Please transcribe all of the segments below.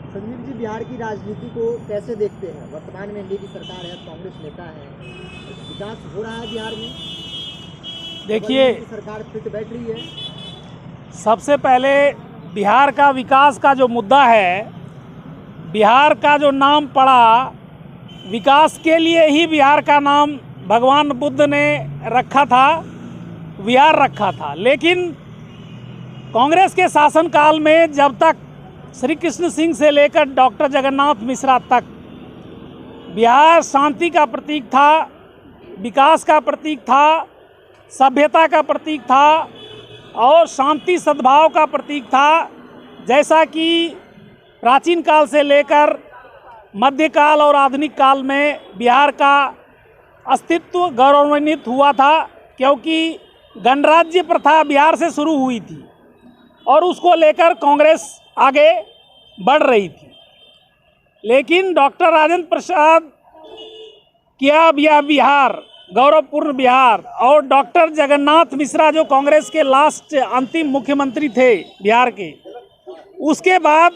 संजीव जी, बिहार की राजनीति को कैसे देखते हैं? वर्तमान में एनडीए की सरकार है, कांग्रेस नेता है, विकास हो रहा है बिहार में? देखिए, सरकार फिट बैठ रही है। सबसे पहले बिहार का विकास का जो मुद्दा है, बिहार का जो नाम पड़ा, विकास के लिए ही बिहार का नाम भगवान बुद्ध ने रखा था, बिहार रखा था। लेकिन कांग्रेस के शासनकाल में जब तक श्री कृष्ण सिंह से लेकर डॉक्टर जगन्नाथ मिश्रा तक बिहार शांति का प्रतीक था, विकास का प्रतीक था, सभ्यता का प्रतीक था और शांति सद्भाव का प्रतीक था। जैसा कि प्राचीन काल से लेकर मध्यकाल और आधुनिक काल में बिहार का अस्तित्व गौरवान्वित हुआ था, क्योंकि गणराज्य प्रथा बिहार से शुरू हुई थी और उसको लेकर कांग्रेस आगे बढ़ रही थी। लेकिन डॉक्टर राजेंद्र प्रसाद किया बिहार गौरवपूर्ण बिहार, और डॉक्टर जगन्नाथ मिश्रा जो कांग्रेस के लास्ट अंतिम मुख्यमंत्री थे बिहार के, उसके बाद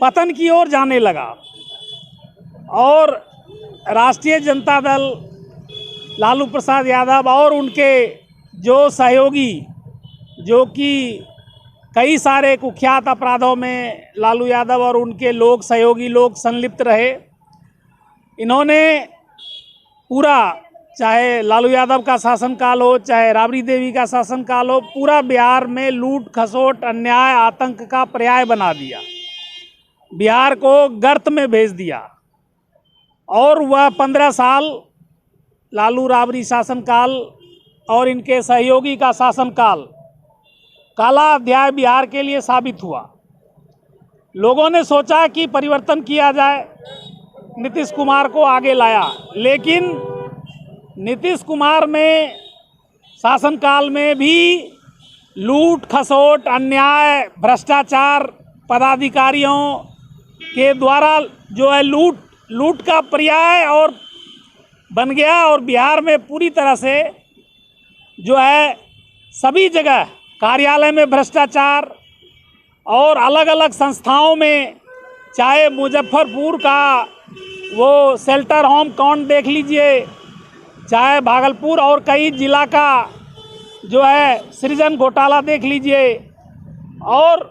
पतन की ओर जाने लगा और राष्ट्रीय जनता दल, लालू प्रसाद यादव और उनके जो सहयोगी, जो कि कई सारे कुख्यात अपराधों में लालू यादव और उनके लोग, सहयोगी लोग संलिप्त रहे। इन्होंने पूरा, चाहे लालू यादव का शासनकाल हो, चाहे राबड़ी देवी का शासनकाल हो, पूरा बिहार में लूट खसोट, अन्याय, आतंक का पर्याय बना दिया, बिहार को गर्त में भेज दिया। और वह 15 साल लालू राबड़ी शासनकाल और इनके सहयोगी का शासनकाल काला अध्याय बिहार के लिए साबित हुआ। लोगों ने सोचा कि परिवर्तन किया जाए, नीतीश कुमार को आगे लाया, लेकिन नीतीश कुमार में शासनकाल में भी लूट खसोट, अन्याय, भ्रष्टाचार, पदाधिकारियों के द्वारा जो है लूट का पर्याय और बन गया। और बिहार में पूरी तरह से जो है सभी जगह कार्यालय में भ्रष्टाचार और अलग अलग संस्थाओं में, चाहे मुजफ्फरपुर का वो शेल्टर होम कांड देख लीजिए, चाहे भागलपुर और कई जिला का जो है सृजन घोटाला देख लीजिए, और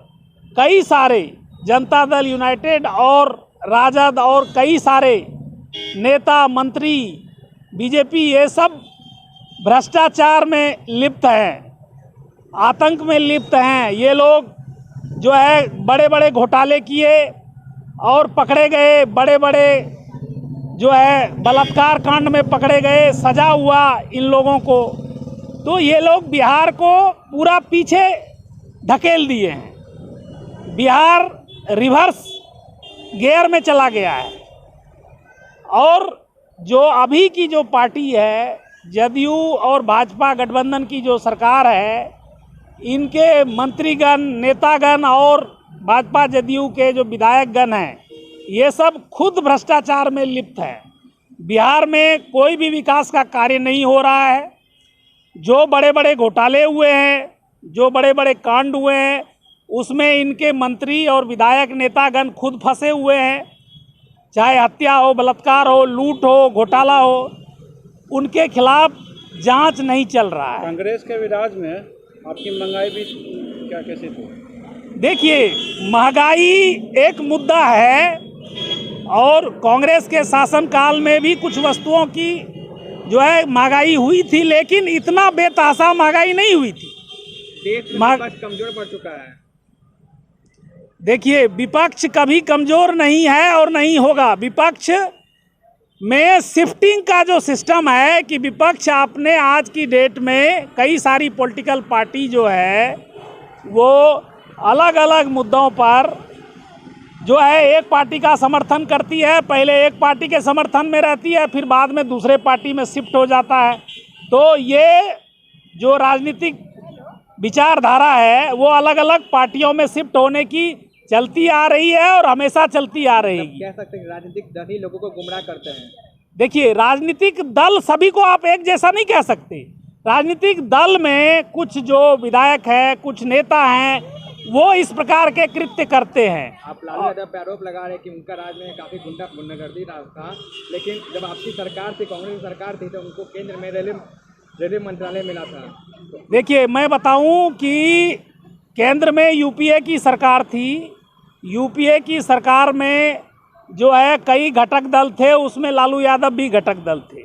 कई सारे जनता दल यूनाइटेड और राजद और कई सारे नेता मंत्री बीजेपी, ये सब भ्रष्टाचार में लिप्त हैं, आतंक में लिप्त हैं। ये लोग जो है बड़े बड़े घोटाले किए और पकड़े गए, बड़े बड़े जो है बलात्कार कांड में पकड़े गए, सजा हुआ इन लोगों को। तो ये लोग बिहार को पूरा पीछे धकेल दिए हैं, बिहार रिवर्स गियर में चला गया है। और जो अभी की जो पार्टी है, जदयू और भाजपा गठबंधन की जो सरकार है, इनके मंत्रीगण, नेतागण और भाजपा जदयू के जो विधायकगण हैं, ये सब खुद भ्रष्टाचार में लिप्त हैं। बिहार में कोई भी विकास का कार्य नहीं हो रहा है। जो बड़े बड़े घोटाले हुए हैं, जो बड़े बड़े कांड हुए हैं, उसमें इनके मंत्री और विधायक नेतागण खुद फंसे हुए हैं। चाहे हत्या हो, बलात्कार हो, लूट हो, घोटाला हो, उनके खिलाफ जांच नहीं चल रहा है। कांग्रेस के विराज में आपकी महंगाई भी क्या कैसे थी? देखिए, महंगाई एक मुद्दा है और कांग्रेस के शासनकाल में भी कुछ वस्तुओं की जो है महंगाई हुई थी, लेकिन इतना बेतहाशा महंगाई नहीं हुई थी। देश में विपक्ष कमजोर पड़ चुका है। देखिए, विपक्ष कभी कमजोर नहीं है और नहीं होगा। विपक्ष में शिफ्टिंग का जो सिस्टम है कि विपक्ष अपने आज की डेट में कई सारी पॉलिटिकल पार्टी जो है वो अलग अलग मुद्दों पर जो है एक पार्टी का समर्थन करती है, पहले एक पार्टी के समर्थन में रहती है, फिर बाद में दूसरे पार्टी में शिफ्ट हो जाता है। तो ये जो राजनीतिक विचारधारा है वो अलग अलग पार्टियों में शिफ्ट होने की चलती आ रही है और हमेशा चलती आ रहेगी। कह सकते हैं राजनीतिक दल ही लोगों को गुमराह करते हैं। देखिए, राजनीतिक दल सभी को आप एक जैसा नहीं कह सकते। राजनीतिक दल में कुछ जो विधायक हैं, कुछ नेता हैं, वो इस प्रकार के कृत्य करते हैं। आप लालू यादव पे आरोप लगा रहे हैं कि उनका राज में काफी गुंडागर्दी था, लेकिन जब आपकी सरकार थी, कांग्रेस की सरकार थी, तो उनको केंद्र में रेलवे मंत्रालय मिला था। देखिए, मैं बताऊं कि केंद्र में यूपीए की सरकार थी। यूपीए की सरकार में जो है कई घटक दल थे, उसमें लालू यादव भी घटक दल थे।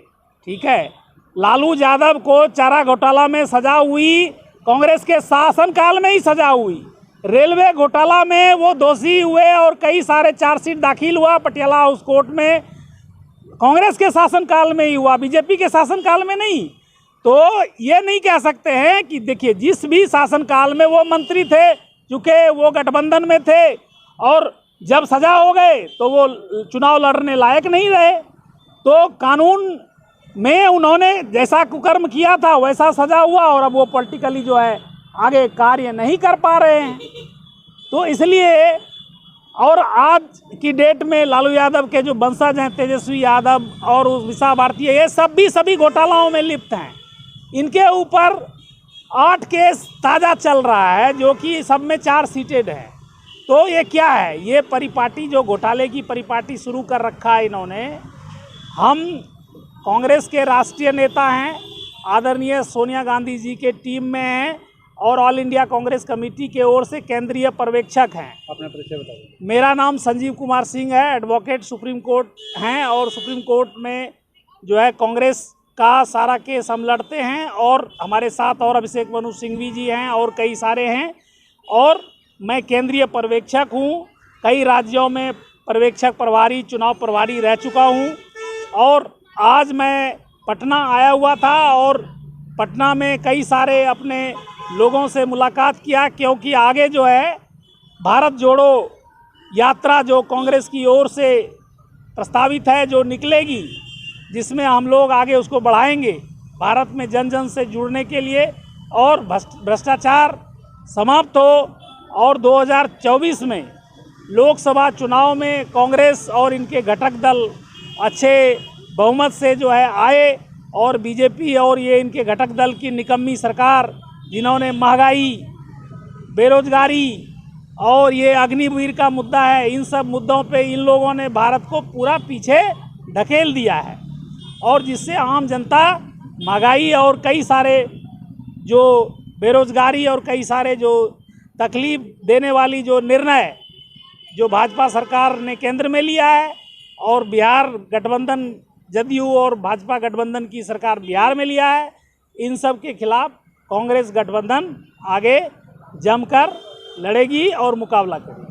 ठीक है, लालू यादव को चारा घोटाला में सजा हुई कांग्रेस के शासनकाल में ही सजा हुई। रेलवे घोटाला में वो दोषी हुए और कई सारे चार्जशीट दाखिल हुआ पटियाला हाउस कोर्ट में, कांग्रेस के शासनकाल में ही हुआ, बीजेपी के शासनकाल में नहीं। तो ये नहीं कह सकते हैं कि देखिए, जिस भी शासनकाल में वो मंत्री थे, चूँकि वो गठबंधन में थे और जब सजा हो गए तो वो चुनाव लड़ने लायक नहीं रहे, तो कानून में उन्होंने जैसा कुकर्म किया था वैसा सजा हुआ और अब वो पॉलिटिकली जो है आगे कार्य नहीं कर पा रहे हैं। तो इसलिए और आज की डेट में लालू यादव के जो वंशज हैं, तेजस्वी यादव और उषा भारती, ये सभी घोटालाओं में लिप्त हैं। इनके ऊपर 8 केस ताज़ा चल रहा है, जो कि सब में 4 सीटेड है। तो ये क्या है, ये परिपाटी, जो घोटाले की परिपाटी शुरू कर रखा है इन्होंने। हम कांग्रेस के राष्ट्रीय नेता हैं, आदरणीय सोनिया गांधी जी के टीम में हैं और ऑल इंडिया कांग्रेस कमेटी के ओर से केंद्रीय पर्यवेक्षक हैं। अपना परिचय बताइए। मेरा नाम संजीव कुमार सिंह है, एडवोकेट सुप्रीम कोर्ट हैं और सुप्रीम कोर्ट में जो है कांग्रेस का सारा केस हम लड़ते हैं। और हमारे साथ और अभिषेक मनु सिंघवी जी हैं और कई सारे हैं। और मैं केंद्रीय पर्यवेक्षक हूँ, कई राज्यों में पर्यवेक्षक प्रभारी, चुनाव प्रभारी रह चुका हूँ। और आज मैं पटना आया हुआ था और पटना में कई सारे अपने लोगों से मुलाकात किया, क्योंकि आगे जो है भारत जोड़ो यात्रा जो कांग्रेस की ओर से प्रस्तावित है, जो निकलेगी, जिसमें हम लोग आगे उसको बढ़ाएंगे भारत में जन जन से जुड़ने के लिए और भ्रष्टाचार समाप्त हो। और 2024 में लोकसभा चुनाव में कांग्रेस और इनके घटक दल अच्छे बहुमत से जो है आए और बीजेपी और ये इनके घटक दल की निकम्मी सरकार, जिन्होंने महंगाई, बेरोजगारी और ये अग्निवीर का मुद्दा है, इन सब मुद्दों पे इन लोगों ने भारत को पूरा पीछे ढकेल दिया है। और जिससे आम जनता महंगाई और कई सारे जो बेरोजगारी और कई सारे जो तकलीफ देने वाली जो निर्णय जो भाजपा सरकार ने केंद्र में लिया है और बिहार गठबंधन, जदयू और भाजपा गठबंधन की सरकार बिहार में लिया है, इन सब के खिलाफ कांग्रेस गठबंधन आगे जमकर लड़ेगी और मुकाबला करेगी।